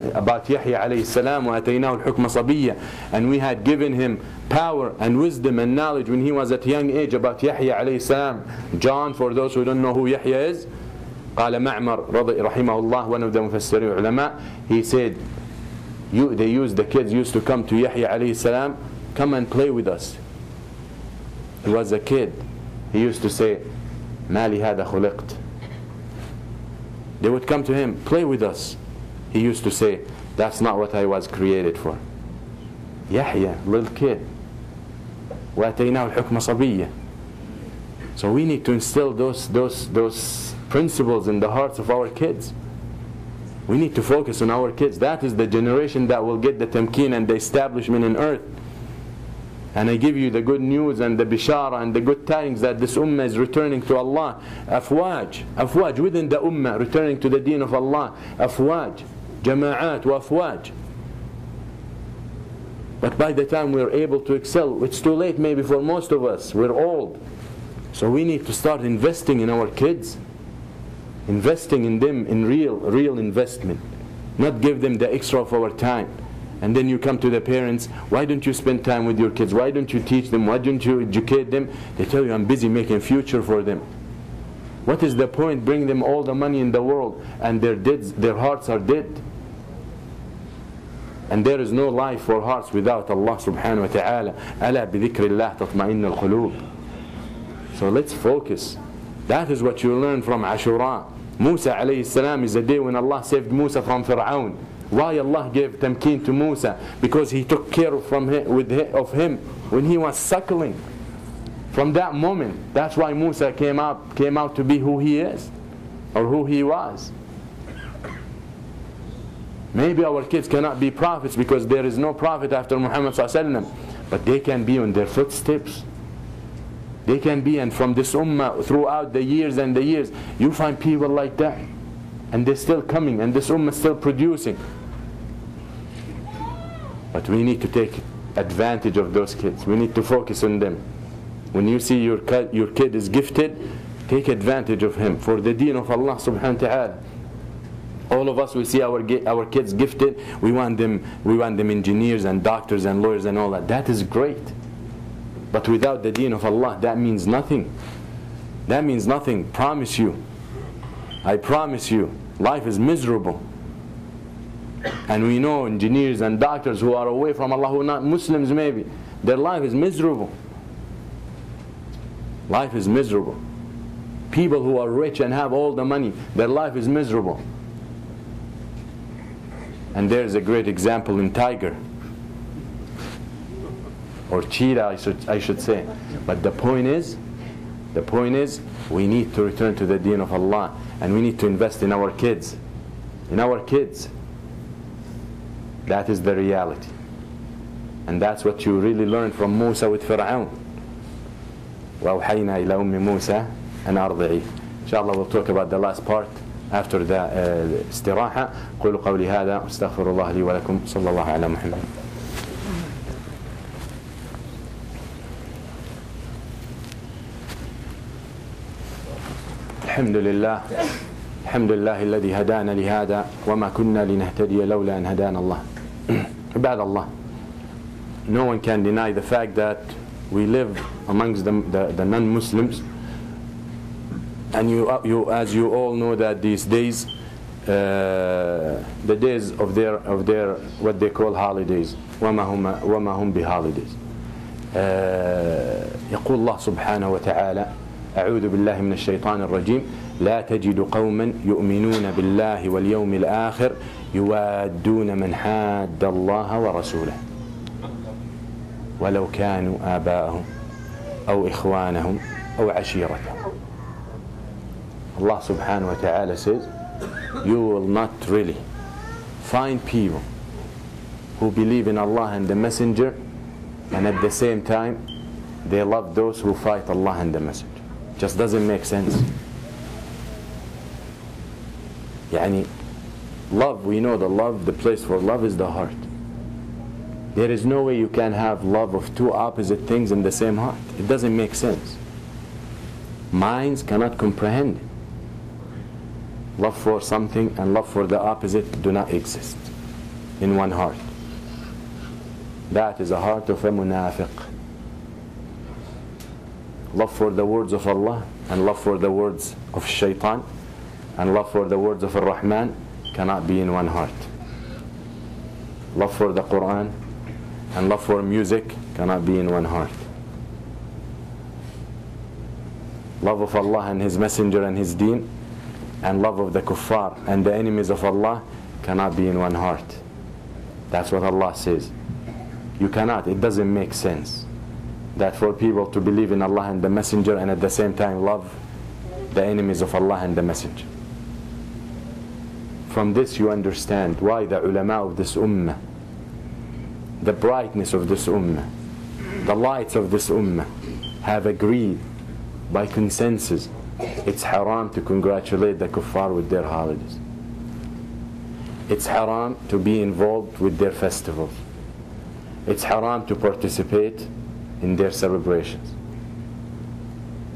about Yahya alayhi salam, وَأَتَيْنَاهُ الْحُكْمَ صَبِيًّا, and we had given him power and wisdom and knowledge when he was at a young age about Yahya alayhi salam. John, for those who don't know who Yahya is, قال معمر رحمه الله, one of the mufassirin ulama, he said, the kids used to come to Yahya alayhi salam, come and play with us. He was a kid. He used to say, مَا لِهَذَا خُلِقْتَ. They would come to him, play with us. He used to say, that's not what I was created for. Yahya, little kid. وَأَتَيْنَاهُ الْحُكْمَ صَبِيًّا. So we need to instill those principles in the hearts of our kids. We need to focus on our kids. That is the generation that will get the tamkeen and the establishment in earth. And I give you the good news and the bishara and the good tidings that this ummah is returning to Allah. Afwaj within the ummah, returning to the deen of Allah. Afwaj, jama'at wa afwaj. But by the time we're able to excel, it's too late maybe for most of us. We're old. So we need to start investing in our kids. Investing in them in real investment. Not give them the extra of our time. And then you come to the parents, why don't you spend time with your kids? Why don't you teach them? Why don't you educate them? They tell you, I'm busy making future for them. What is the point? Bring them all the money in the world and their hearts are dead. And there is no life for hearts without Allah subhanahu wa ta'ala. أَلَا بِذِكْرِ اللَّهِ تَطْمَئِنُّ الْقُلُوبِ. So let's focus. That is what you learn from Ashura. Musa alayhi salam is a day when Allah saved Musa from Fir'aun. Why Allah gave tamkeen to Musa? Because He took care of him when he was suckling. From that moment, that's why Musa came out to be who he is, or who he was. Maybe our kids cannot be prophets because there is no prophet after Muhammad sallallahu alaihi wasallam, but they can be on their footsteps. They can be, and from this ummah throughout the years and the years, you find people like that, and they're still coming, and this ummah is still producing. But we need to take advantage of those kids. We need to focus on them. When you see your kid is gifted, take advantage of him for the deen of Allah subhanahu wa ta'ala. All of us, we see our kids gifted, we want them engineers and doctors and lawyers and all that. That is great. But without the deen of Allah, that means nothing. That means nothing. I promise you, life is miserable. And we know engineers and doctors who are away from Allah, who are not Muslims maybe, their life is miserable. Life is miserable. People who are rich and have all the money, their life is miserable. And there's a great example in tiger. Or cheetah, I should say. But the point is, we need to return to the deen of Allah, and we need to invest in our kids. In our kids. That is the reality. And that's what you really learn from Musa with Fir'aun. وَأَوْحَيْنَا إِلَى أُمِّ مُوسَى أَنْ أَرْضِعِهِ. Inshallah, we'll talk about the last part after the istiraha. قولوا قولي هذا استغفر الله لي ولكم صلى الله على محمد. الحمد لله الذي هدانا لهذا وما كنا لنهتدي لولا أن هدانا الله. عباد Allah, no one can deny the fact that we live amongst the non-Muslims, and as you all know that these days, the days of their what they call holidays, وما هم بهolidays. يقول الله سبحانه وتعالى: أعوذ بالله من الشيطان الرجيم لا تجد قوما يؤمنون بالله واليوم الآخر يوادون من حاد الله ورسوله ولو كانوا آباءهم أو إخوانهم أو عشيرتهم. Allah subhanahu wa ta'ala says, you will not really find people who believe in Allah and the Messenger, and at the same time they love those who fight Allah and the Messenger. Just doesn't make sense. Yani, love, we know the place for love is the heart. There is no way you can have love of two opposite things in the same heart. It doesn't make sense. Minds cannot comprehend it. Love for something and love for the opposite do not exist. in one heart. That is the heart of a munafiq. Love for the words of Allah and love for the words of shaitan and love for the words of Ar-Rahman cannot be in one heart. Love for the Quran and love for music cannot be in one heart. Love of Allah and His Messenger and His Deen and love of the kuffar and the enemies of Allah cannot be in one heart. That's what Allah says. You cannot, it doesn't make sense that for people to believe in Allah and the Messenger and at the same time love the enemies of Allah and the Messenger. From this you understand why the ulama of this ummah, the brightness of this ummah, the lights of this ummah have agreed by consensus it's haram to congratulate the kuffar with their holidays. It's haram to be involved with their festivals. It's haram to participate in their celebrations.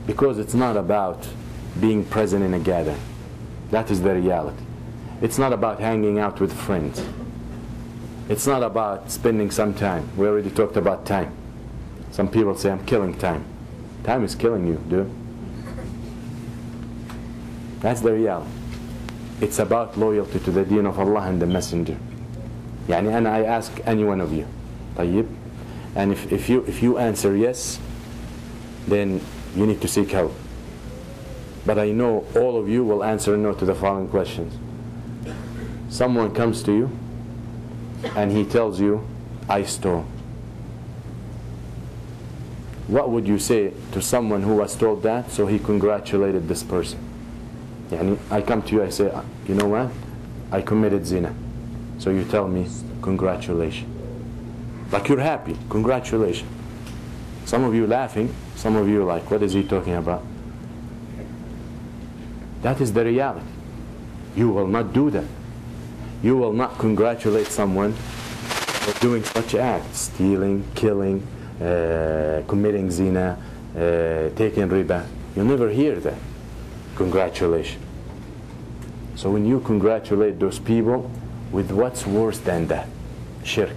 Because it's not about being present in a gathering. That is the reality. It's not about hanging out with friends. It's not about spending some time. We already talked about time. Some people say, I'm killing time. Time is killing you, dude. That's the reality. It's about loyalty to the deen of Allah and the Messenger. And I ask any one of you, طيب? And if you answer yes, then you need to seek help. But I know all of you will answer no to the following questions. Someone comes to you and he tells you, I stole. What would you say to someone who was told that so he congratulated this person? I come to you, I say, you know what? I committed zina. So you tell me, congratulations. Like you're happy, congratulations. Some of you laughing, some of you like, what is he talking about? That is the reality. You will not do that. You will not congratulate someone for doing such acts, stealing, killing, committing zina, taking riba. You'll never hear that. Congratulations. So when you congratulate those people with what's worse than that, shirk.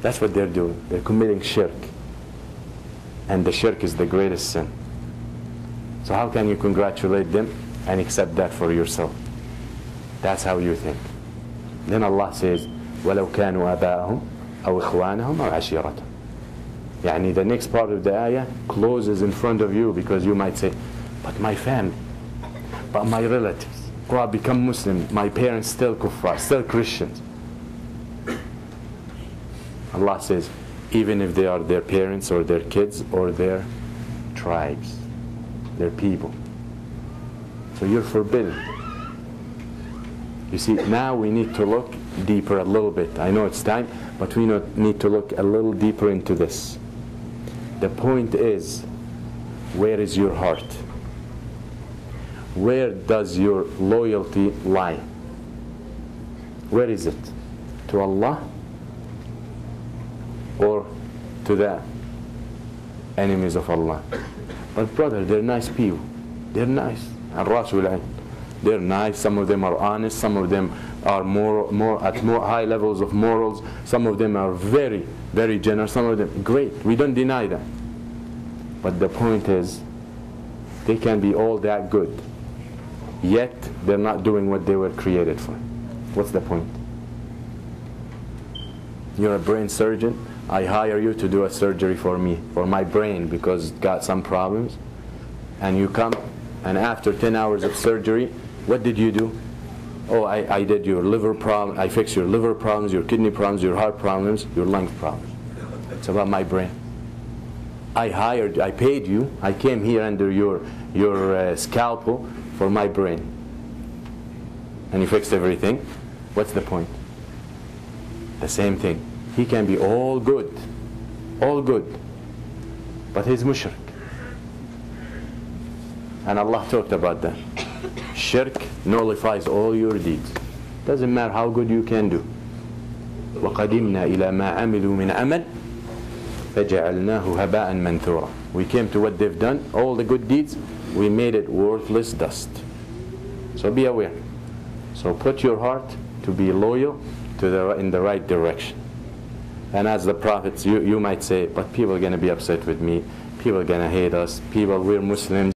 That's what they're doing. They're committing shirk. And the shirk is the greatest sin. So how can you congratulate them and accept that for yourself? That's how you think. Then Allah says, وَلَوْ كَانُوا آبَاءَهُمْ أَوْ إِخْوَانَهُمْ أَوْ عَشِيرَتَهُمْ. The next part of the ayah closes in front of you because you might say, but my family, but my relatives, who have become Muslim, my parents still kuffar, still Christians. Allah says, even if they are their parents or their kids or their tribes, their people. So you're forbidden. You see, now we need to look deeper a little bit. I know it's time, but we need to look a little deeper into this. The point is, where is your heart? Where does your loyalty lie? Where is it? To Allah or to the enemies of Allah? But brother, they're nice people. They're nice. They're nice. Some of them are honest. Some of them are more high levels of morals. Some of them are very, very generous. Some of them great. We don't deny that. But the point is, they can be all that good, yet they're not doing what they were created for. What's the point? You're a brain surgeon. I hire you to do a surgery for me, for my brain, because it's got some problems. And you come, and after 10 hours of surgery, what did you do? Oh, I did your liver problem. I fixed your liver problems, your kidney problems, your heart problems, your lung problems. It's about my brain. I paid you. I came here under your scalpel for my brain. And you fixed everything. What's the point? The same thing. He can be all good, but he's mushrik. And Allah talked about that. Shirk nullifies all your deeds. Doesn't matter how good you can do. وَقَدِمْنَا إِلَى مَا عَمِلُوا مِنْ عَمَلٍ فَجَعَلْنَاهُ هَبَاءً مَنْثُورًا. We came to what they've done, all the good deeds, we made it worthless dust. So be aware. So put your heart to be loyal in the right direction. And as the prophets, you might say, but people are going to be upset with me, people are going to hate us, we're Muslims.